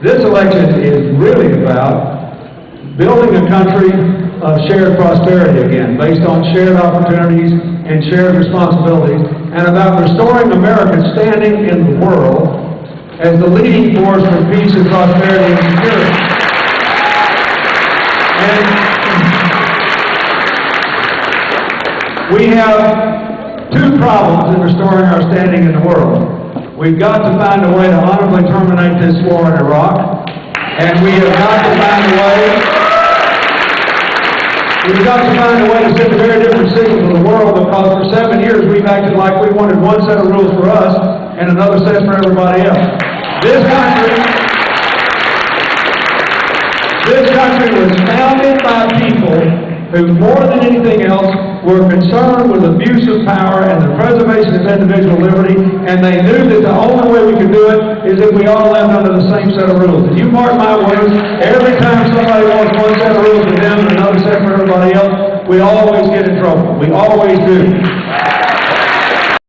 This election is really about building a country of shared prosperity again, based on shared opportunities and shared responsibilities, and about restoring America's standing in the world as the leading force for peace and prosperity and security. And we have two problems in restoring our standing in the world. We've got to find a way to honorably terminate this war in Iraq, and we've got to find a way to send a very different signal to the world, because for 7 years we've acted like we wanted one set of rules for us and another set for everybody else. This country was founded by people who, more than anything else, were concerned with abuse of power and the preservation of individual liberty, and they knew that the only way we could do it is if we all lived under the same set of rules. And you mark my words, every time somebody wants one set of rules for them and another set for everybody else, we always get in trouble. We always do.